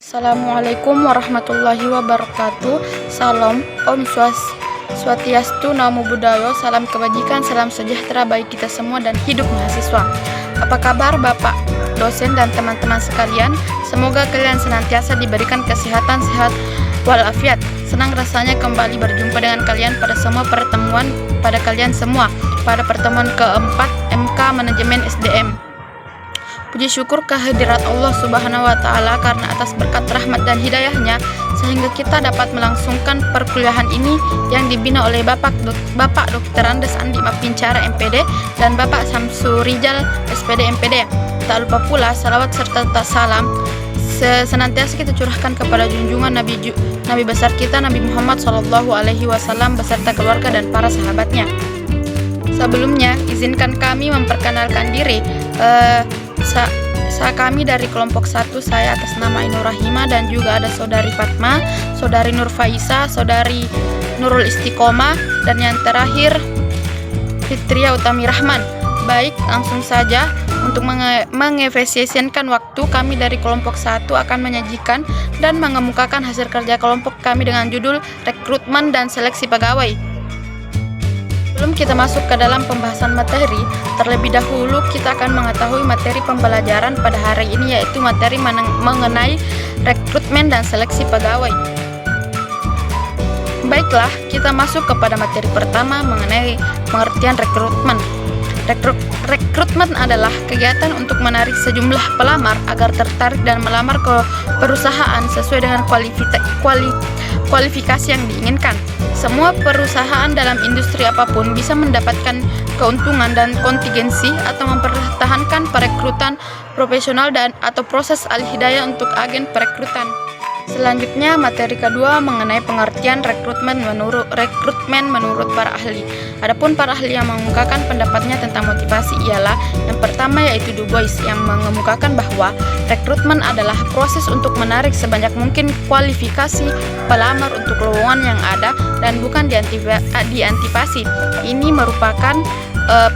Assalamualaikum warahmatullahi wabarakatuh. Salam, Om Swastiastu, Namo Buddhaya, salam kebajikan, salam sejahtera bagi kita semua dan hidup mahasiswa. Apa kabar Bapak, dosen dan teman-teman sekalian? Semoga kalian senantiasa diberikan kesehatan, sehat walafiat. Senang rasanya kembali berjumpa dengan kalian pada kalian semua pada pertemuan keempat MK Manajemen SDM. Puji syukur kehadirat Allah Subhanahu wa Ta'ala karena atas berkat rahmat dan hidayahnya sehingga kita dapat melangsungkan perkuliahan ini yang dibina oleh Bapak Dr. Andes Andi Mapincara MPD dan Bapak Samsurijal SPD MPD. Tak lupa pula salawat serta salam senantiasa kita curahkan kepada junjungan Nabi besar kita Nabi Muhammad SAW beserta keluarga dan para sahabatnya. Sebelumnya izinkan kami memperkenalkan diri. Kami dari kelompok 1, saya atas nama Ainur Rahima dan juga ada saudari Fatma, saudari Nur Faisa, saudari Nurul Istiqomah, dan yang terakhir Fitria Utami Rahman. Baik, langsung saja untuk mengefisienkan waktu, kami dari kelompok 1 akan menyajikan dan mengemukakan hasil kerja kelompok kami dengan judul Rekrutmen dan Seleksi Pegawai. Sebelum kita masuk ke dalam pembahasan materi, terlebih dahulu kita akan mengetahui materi pembelajaran pada hari ini, yaitu materi mengenai rekrutmen dan seleksi pegawai. Baiklah, kita masuk kepada materi pertama mengenai pengertian rekrutmen. Rekrutmen adalah kegiatan untuk menarik sejumlah pelamar agar tertarik dan melamar ke perusahaan sesuai dengan kualifikasi yang diinginkan. Semua perusahaan dalam industri apapun bisa mendapatkan keuntungan dan kontingensi atau mempertahankan perekrutan profesional atau proses al-hidayah untuk agen perekrutan. Selanjutnya, materi kedua mengenai pengertian rekrutmen menurut para ahli. Adapun para ahli yang mengemukakan pendapatnya tentang motivasi ialah yang pertama yaitu Du Bois yang mengemukakan bahwa rekrutmen adalah proses untuk menarik sebanyak mungkin kualifikasi pelamar untuk lowongan yang ada dan bukan diantisipasi. Ini merupakan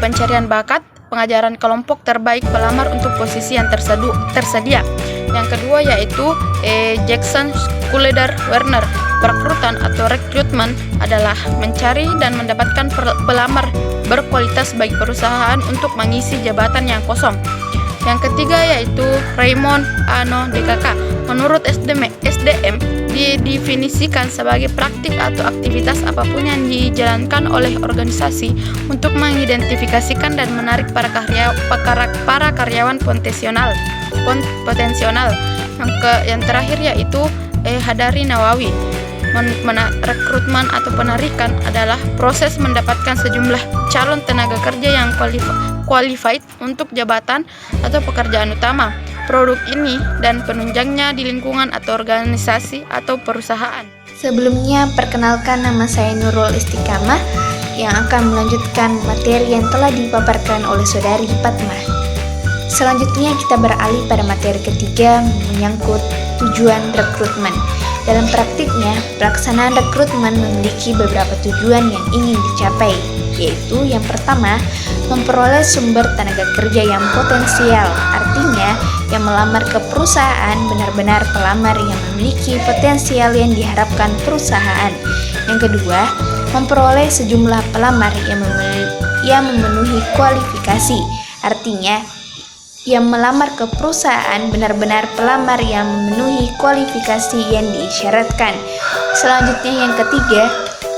pencarian bakat, pengajaran kelompok terbaik pelamar untuk posisi yang tersedia. Yang kedua yaitu Jackson Schleder Werner. Perekrutan atau rekrutmen adalah mencari dan mendapatkan pelamar berkualitas bagi perusahaan untuk mengisi jabatan yang kosong. Yang ketiga yaitu Raymond Ano DKK. Menurut SDM didefinisikan sebagai praktik atau aktivitas apapun yang dijalankan oleh organisasi untuk mengidentifikasikan dan menarik para karyawan potensial. Yang terakhir yaitu Hadari Nawawi. Rekrutmen atau penarikan adalah proses mendapatkan sejumlah calon tenaga kerja yang qualified untuk jabatan atau pekerjaan utama produk ini dan penunjangnya di lingkungan atau organisasi atau perusahaan. Sebelumnya, perkenalkan, nama saya Nurul Istiqomah yang akan melanjutkan materi yang telah dipaparkan oleh saudari Fatma. Selanjutnya kita beralih pada materi ketiga menyangkut tujuan rekrutmen. Dalam praktiknya, pelaksanaan rekrutmen memiliki beberapa tujuan yang ingin dicapai, yaitu yang pertama, memperoleh sumber tenaga kerja yang potensial. Artinya, yang melamar ke perusahaan benar-benar pelamar yang memiliki potensial yang diharapkan perusahaan. Yang kedua, memperoleh sejumlah pelamar yang memenuhi kualifikasi. Artinya, yang melamar ke perusahaan benar-benar pelamar yang memenuhi kualifikasi yang diisyaratkan. Selanjutnya yang ketiga,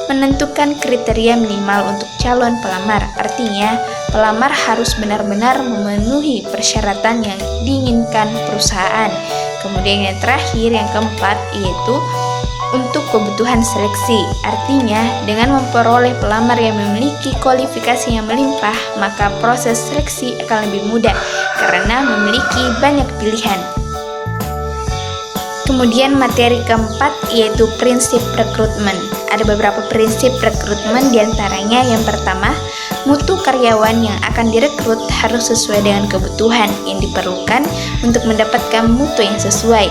menentukan kriteria minimal untuk calon pelamar. Artinya, pelamar harus benar-benar memenuhi persyaratan yang diinginkan perusahaan. Kemudian yang terakhir, yang keempat, yaitu untuk kebutuhan seleksi. Artinya, dengan memperoleh pelamar yang memiliki kualifikasi yang melimpah, maka proses seleksi akan lebih mudah karena memiliki banyak pilihan. Kemudian materi keempat yaitu prinsip rekrutmen. Ada beberapa prinsip rekrutmen, diantaranya yang pertama, mutu karyawan yang akan direkrut harus sesuai dengan kebutuhan yang diperlukan untuk mendapatkan mutu yang sesuai.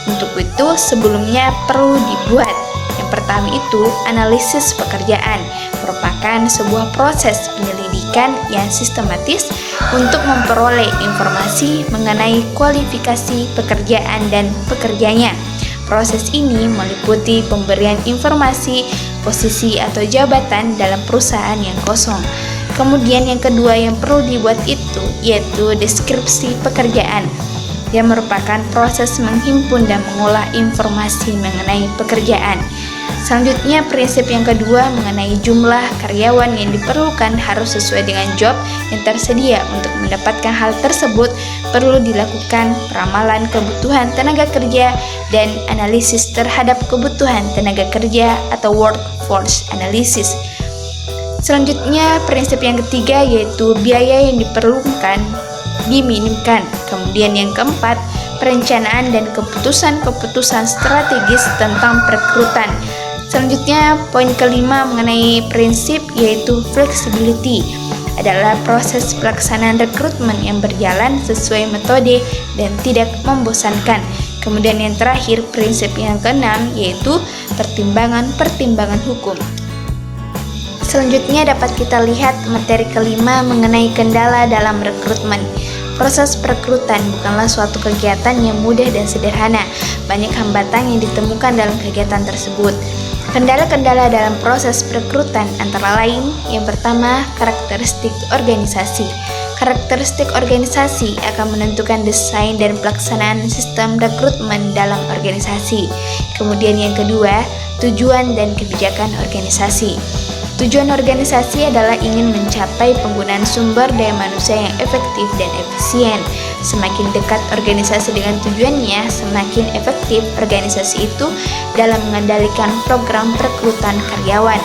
Untuk itu sebelumnya perlu dibuat. Yang pertama itu analisis pekerjaan, merupakan sebuah proses penyelidikan yang sistematis untuk memperoleh informasi mengenai kualifikasi pekerjaan dan pekerjanya. Proses ini meliputi pemberian informasi, posisi atau jabatan dalam perusahaan yang kosong. Kemudian yang kedua yang perlu dibuat itu yaitu deskripsi pekerjaan, yang merupakan proses menghimpun dan mengolah informasi mengenai pekerjaan. Selanjutnya, prinsip yang kedua mengenai jumlah karyawan yang diperlukan harus sesuai dengan job yang tersedia. Untuk mendapatkan hal tersebut, perlu dilakukan peramalan kebutuhan tenaga kerja dan analisis terhadap kebutuhan tenaga kerja atau workforce analysis. Selanjutnya, prinsip yang ketiga yaitu biaya yang diperlukan diminimkan. Kemudian yang keempat, perencanaan dan keputusan-keputusan strategis tentang perekrutan. Selanjutnya, poin kelima mengenai prinsip yaitu flexibility adalah proses pelaksanaan rekrutmen yang berjalan sesuai metode dan tidak membosankan. Kemudian yang terakhir, prinsip yang keenam yaitu pertimbangan hukum. Selanjutnya dapat kita lihat materi kelima mengenai kendala dalam rekrutmen. Proses perekrutan bukanlah suatu kegiatan yang mudah dan sederhana. Banyak hambatan yang ditemukan dalam kegiatan tersebut. Kendala-kendala dalam proses perekrutan antara lain, yang pertama, karakteristik organisasi. Karakteristik organisasi akan menentukan desain dan pelaksanaan sistem rekrutmen dalam organisasi. Kemudian yang kedua, tujuan dan kebijakan organisasi. Tujuan organisasi adalah ingin mencapai penggunaan sumber daya manusia yang efektif dan efisien. Semakin dekat organisasi dengan tujuannya, semakin efektif organisasi itu dalam mengendalikan program perekrutan karyawan.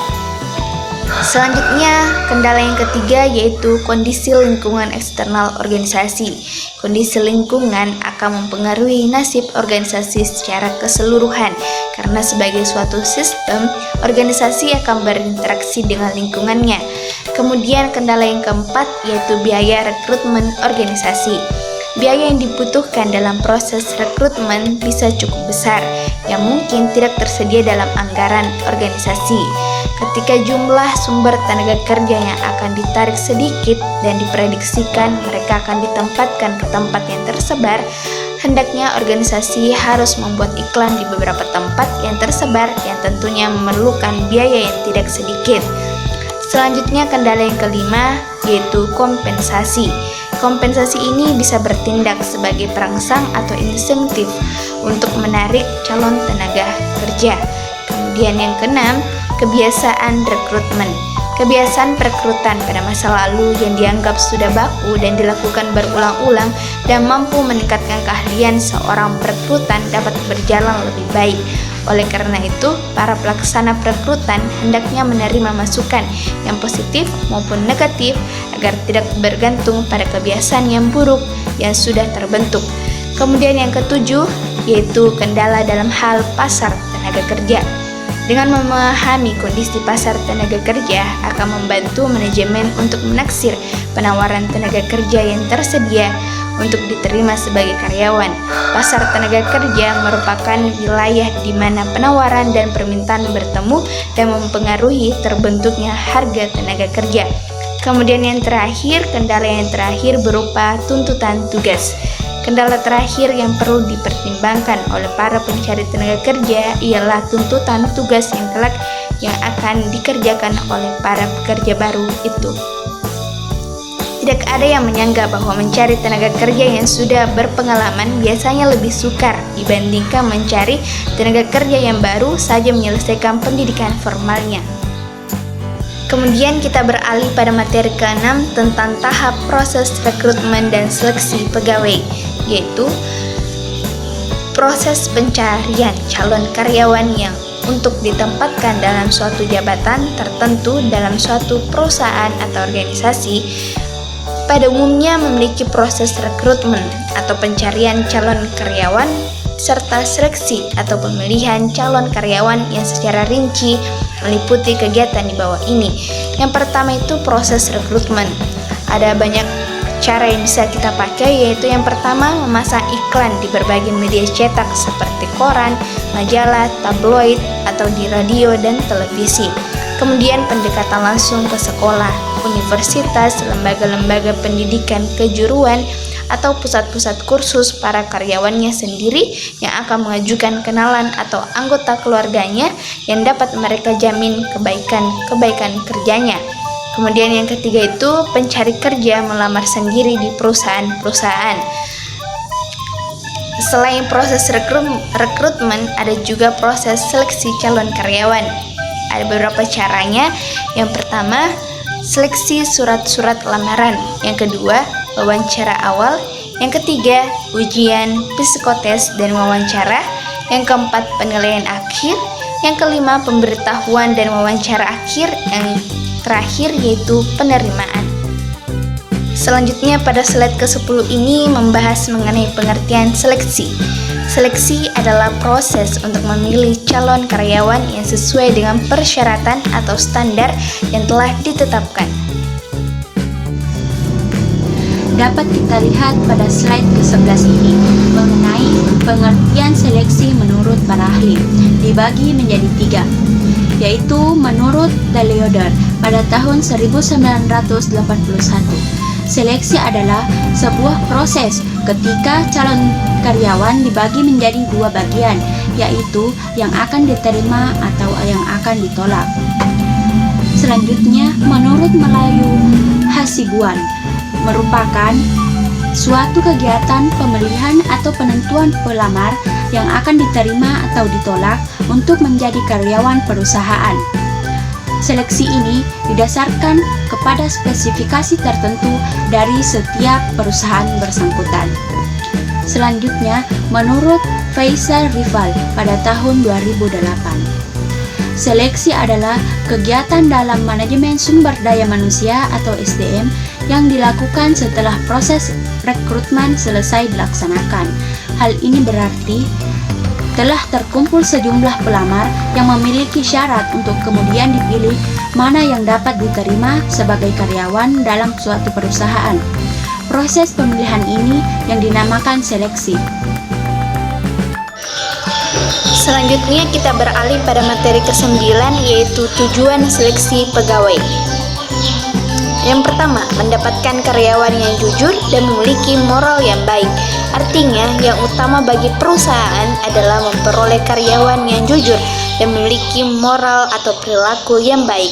Selanjutnya, kendala yang ketiga yaitu kondisi lingkungan eksternal organisasi. Kondisi lingkungan akan mempengaruhi nasib organisasi secara keseluruhan, karena sebagai suatu sistem, organisasi akan berinteraksi dengan lingkungannya. Kemudian kendala yang keempat yaitu biaya rekrutmen organisasi. Biaya yang dibutuhkan dalam proses rekrutmen bisa cukup besar, yang mungkin tidak tersedia dalam anggaran organisasi. Ketika jumlah sumber tenaga kerja yang akan ditarik sedikit dan diprediksikan mereka akan ditempatkan ke tempat yang tersebar, hendaknya organisasi harus membuat iklan di beberapa tempat yang tersebar yang tentunya memerlukan biaya yang tidak sedikit. Selanjutnya, kendala yang kelima yaitu kompensasi. Kompensasi ini bisa bertindak sebagai perangsang atau insentif untuk menarik calon tenaga kerja. Kemudian yang keenam, kebiasaan rekrutmen. Kebiasaan perekrutan pada masa lalu yang dianggap sudah baku dan dilakukan berulang-ulang dan mampu meningkatkan keahlian seorang perekrutan dapat berjalan lebih baik. Oleh karena itu, para pelaksana perekrutan hendaknya menerima masukan yang positif maupun negatif agar tidak bergantung pada kebiasaan yang buruk yang sudah terbentuk. Kemudian yang ketujuh, yaitu kendala dalam hal pasar tenaga kerja. Dengan memahami kondisi pasar tenaga kerja akan membantu manajemen untuk menaksir penawaran tenaga kerja yang tersedia untuk diterima sebagai karyawan. Pasar tenaga kerja merupakan wilayah di mana penawaran dan permintaan bertemu dan mempengaruhi terbentuknya harga tenaga kerja. Kemudian yang terakhir, kendala yang terakhir berupa tuntutan tugas. Kendala terakhir yang perlu dipertimbangkan oleh para pencari tenaga kerja ialah tuntutan tugas yang kelak yang akan dikerjakan oleh para pekerja baru itu. Tidak ada yang menyangka bahwa mencari tenaga kerja yang sudah berpengalaman biasanya lebih sukar dibandingkan mencari tenaga kerja yang baru saja menyelesaikan pendidikan formalnya. Kemudian kita beralih pada materi ke-6 tentang tahap proses rekrutmen dan seleksi pegawai, yaitu proses pencarian calon karyawan yang untuk ditempatkan dalam suatu jabatan tertentu dalam suatu perusahaan atau organisasi. Pada umumnya memiliki proses rekrutmen atau pencarian calon karyawan serta seleksi atau pemilihan calon karyawan yang secara rinci meliputi kegiatan di bawah ini. Yang pertama itu proses rekrutmen. Ada banyak cara yang bisa kita pakai, yaitu yang pertama memasang iklan di berbagai media cetak seperti koran, majalah, tabloid, atau di radio dan televisi. Kemudian pendekatan langsung ke sekolah. universitas, lembaga-lembaga pendidikan kejuruan, atau pusat-pusat kursus para karyawannya sendiri yang akan mengajukan kenalan atau anggota keluarganya yang dapat mereka jamin kebaikan kerjanya. Kemudian yang ketiga itu pencari kerja melamar sendiri di perusahaan-perusahaan. Selain proses rekrutmen, ada juga proses seleksi calon karyawan. Ada beberapa caranya. Yang pertama, seleksi surat-surat lamaran. Yang kedua, wawancara awal. Yang ketiga, ujian, psikotes, dan wawancara. Yang keempat, penilaian akhir. Yang kelima, pemberitahuan dan wawancara akhir. Yang terakhir yaitu penerimaan. Selanjutnya pada slide ke-10 ini membahas mengenai pengertian seleksi. Seleksi adalah proses untuk memilih calon karyawan yang sesuai dengan persyaratan atau standar yang telah ditetapkan. Dapat kita lihat pada slide ke-11 ini mengenai pengertian seleksi menurut para ahli dibagi menjadi 3, yaitu menurut De Leeuder pada tahun 1981. Seleksi adalah sebuah proses ketika calon karyawan dibagi menjadi 2 bagian, yaitu yang akan diterima atau yang akan ditolak. Selanjutnya, menurut Melayu Hasibuan, merupakan suatu kegiatan pemilihan atau penentuan pelamar yang akan diterima atau ditolak untuk menjadi karyawan perusahaan. Seleksi ini didasarkan kepada spesifikasi tertentu dari setiap perusahaan bersangkutan. Selanjutnya, menurut Faisal Rival pada tahun 2008, seleksi adalah kegiatan dalam manajemen sumber daya manusia atau SDM yang dilakukan setelah proses rekrutmen selesai dilaksanakan. Hal ini berarti telah terkumpul sejumlah pelamar yang memiliki syarat untuk kemudian dipilih mana yang dapat diterima sebagai karyawan dalam suatu perusahaan. Proses pemilihan ini yang dinamakan seleksi. Selanjutnya kita beralih pada materi ke-9 yaitu tujuan seleksi pegawai. Yang pertama, mendapatkan karyawan yang jujur dan memiliki moral yang baik. Artinya, yang utama bagi perusahaan adalah memperoleh karyawan yang jujur dan memiliki moral atau perilaku yang baik.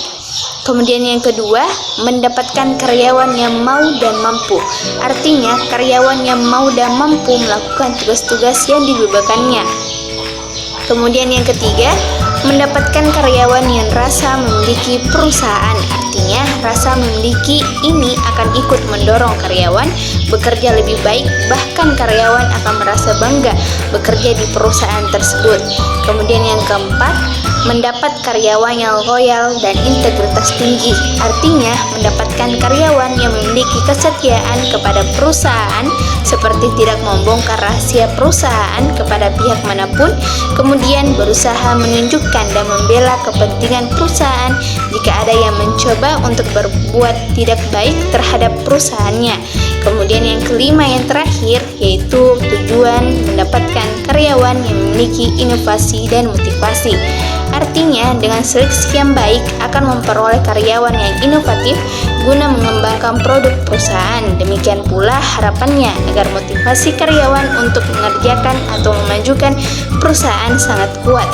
Kemudian yang kedua, mendapatkan karyawan yang mau dan mampu. Artinya, karyawan yang mau dan mampu melakukan tugas-tugas yang dibebankannya. Kemudian yang ketiga, mendapatkan karyawan yang rasa memiliki perusahaan. Artinya, rasa memiliki ini akan ikut mendorong karyawan bekerja lebih baik, bahkan karyawan akan merasa bangga bekerja di perusahaan tersebut. Kemudian yang keempat, mendapat karyawan yang loyal dan integritas tinggi. Artinya, mendapatkan karyawan yang memiliki kesetiaan kepada perusahaan seperti tidak membongkar rahasia perusahaan kepada pihak manapun, kemudian berusaha menunjukkan dan membela kepentingan perusahaan jika ada yang mencoba untuk berbuat tidak baik terhadap perusahaannya. Kemudian yang kelima yang terakhir yaitu tujuan mendapatkan karyawan yang memiliki inovasi dan motivasi. Artinya, dengan seleksi yang baik akan memperoleh karyawan yang inovatif guna mengembangkan produk perusahaan. Demikian pula harapannya agar motivasi karyawan untuk mengerjakan atau memajukan perusahaan sangat kuat.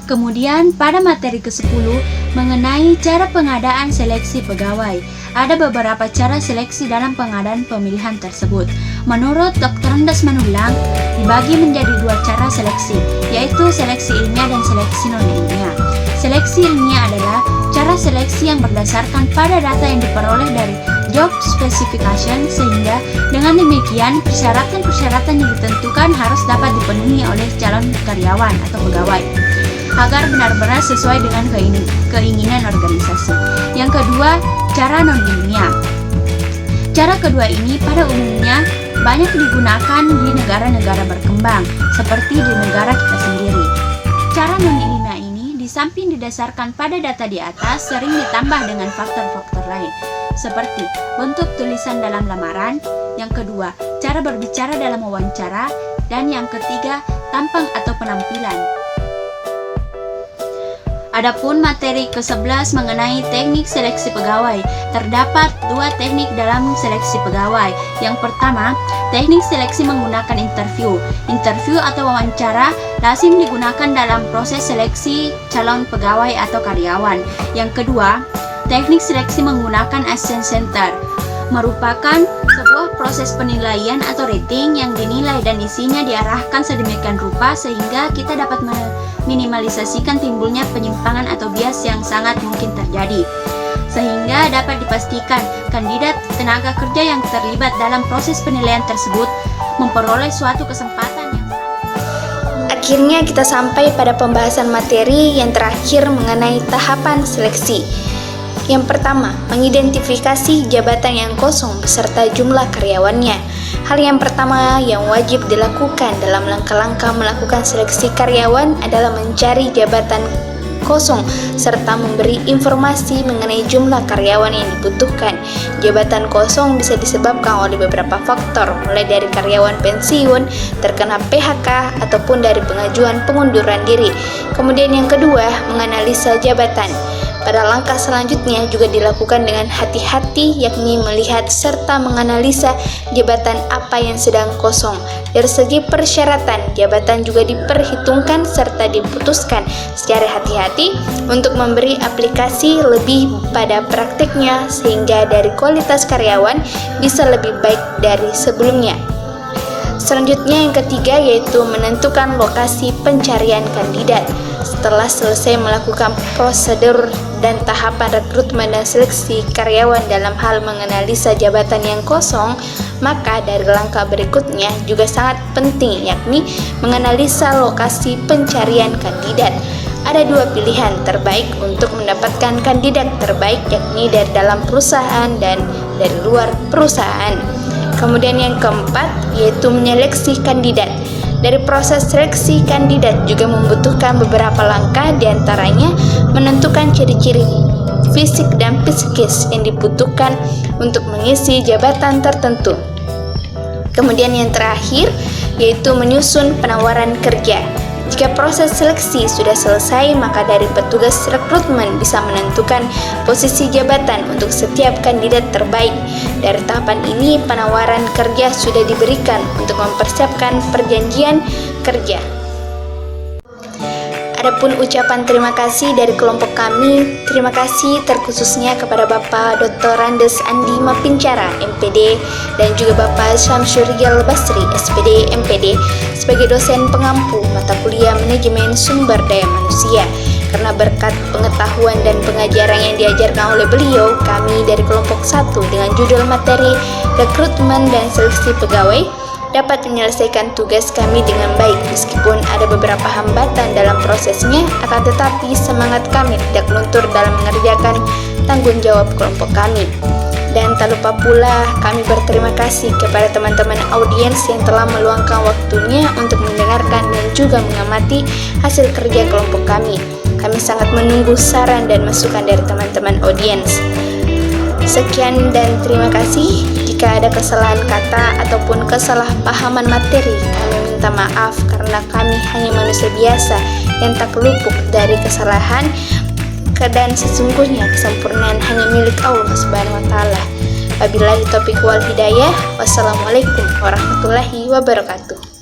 Kemudian pada materi ke-10 mengenai cara pengadaan seleksi pegawai. Ada beberapa cara seleksi dalam pengadaan pemilihan tersebut. Menurut Dr. Andes Manulang, dibagi menjadi 2 cara seleksi, yaitu seleksi ilmiah dan seleksi non-ilmiah. Seleksi ilmiah adalah cara seleksi yang berdasarkan pada data yang diperoleh dari job specification, sehingga dengan demikian persyaratan-persyaratan yang ditentukan harus dapat dipenuhi oleh calon karyawan atau pegawai agar benar-benar sesuai dengan keinginan organisasi. Yang kedua, cara non-ilmiah. Cara kedua ini pada umumnya banyak digunakan di negara-negara berkembang, seperti di negara kita sendiri. Cara non-ilmiah ini di samping didasarkan pada data di atas, sering ditambah dengan faktor-faktor lain, seperti bentuk tulisan dalam lamaran, yang kedua, cara berbicara dalam wawancara, dan yang ketiga, tampang atau penampilan. Adapun materi ke-11 mengenai teknik seleksi pegawai. Terdapat 2 teknik dalam seleksi pegawai. Yang pertama, teknik seleksi menggunakan interview. Interview atau wawancara lazim digunakan dalam proses seleksi calon pegawai atau karyawan. Yang kedua, teknik seleksi menggunakan Assessment Center. Merupakan sebuah proses penilaian atau rating yang dinilai dan isinya diarahkan sedemikian rupa sehingga kita dapat meminimalisasikan timbulnya penyimpangan atau bias yang sangat mungkin terjadi, sehingga dapat dipastikan kandidat tenaga kerja yang terlibat dalam proses penilaian tersebut memperoleh suatu kesempatan yang Akhirnya kita sampai pada pembahasan materi yang terakhir mengenai tahapan seleksi. Yang pertama, mengidentifikasi jabatan yang kosong beserta jumlah karyawannya. Hal yang pertama yang wajib dilakukan dalam langkah-langkah melakukan seleksi karyawan adalah mencari jabatan kosong serta memberi informasi mengenai jumlah karyawan yang dibutuhkan. Jabatan kosong bisa disebabkan oleh beberapa faktor, mulai dari karyawan pensiun, terkena PHK, ataupun dari pengajuan pengunduran diri. Kemudian yang kedua, menganalisa jabatan. Pada langkah selanjutnya juga dilakukan dengan hati-hati, yakni melihat serta menganalisa jabatan apa yang sedang kosong. Dari segi persyaratan, jabatan juga diperhitungkan serta diputuskan secara hati-hati untuk memberi aplikasi lebih pada praktiknya sehingga dari kualitas karyawan bisa lebih baik dari sebelumnya. Selanjutnya yang ketiga yaitu menentukan lokasi pencarian kandidat. Setelah selesai melakukan prosedur dan tahapan rekrutmen dan seleksi karyawan dalam hal menganalisa jabatan yang kosong, maka dari langkah berikutnya juga sangat penting, yakni menganalisa lokasi pencarian kandidat. Ada 2 pilihan terbaik untuk mendapatkan kandidat terbaik, yakni dari dalam perusahaan dan dari luar perusahaan. Kemudian yang keempat yaitu menyeleksi kandidat. Dari proses seleksi kandidat juga membutuhkan beberapa langkah, diantaranya menentukan ciri-ciri fisik dan psikis yang dibutuhkan untuk mengisi jabatan tertentu. Kemudian yang terakhir yaitu menyusun penawaran kerja. Jika proses seleksi sudah selesai, maka dari petugas rekrutmen bisa menentukan posisi jabatan untuk setiap kandidat terbaik. Dari tahapan ini, penawaran kerja sudah diberikan untuk mempersiapkan perjanjian kerja. Adapun ucapan terima kasih dari kelompok kami, terima kasih terkhususnya kepada Bapak Dr. Andes Andi Mapincara, MPD, dan juga Bapak Syamsurial Basri, SPD, MPD, sebagai dosen pengampu mata kuliah Manajemen Sumber Daya Manusia. Karena berkat pengetahuan dan pengajaran yang diajarkan oleh beliau, kami dari kelompok 1 dengan judul materi rekrutmen dan seleksi pegawai dapat menyelesaikan tugas kami dengan baik meskipun ada beberapa hambatan dalam prosesnya, akan tetapi semangat kami tidak luntur dalam mengerjakan tanggung jawab kelompok kami. Dan tak lupa pula kami berterima kasih kepada teman-teman audiens yang telah meluangkan waktunya untuk mendengarkan dan juga mengamati hasil kerja kelompok kami. Kami sangat menunggu saran dan masukan dari teman-teman audiens. Sekian dan terima kasih. Jika ada kesalahan kata ataupun kesalahpahaman materi, kami minta maaf karena kami hanya manusia biasa yang tak luput dari kesalahan, dan sesungguhnya kesempurnaan hanya milik Allah Subhanahu wa Ta'ala. Wabillahi taufiq wal hidayah. Wassalamualaikum warahmatullahi wabarakatuh.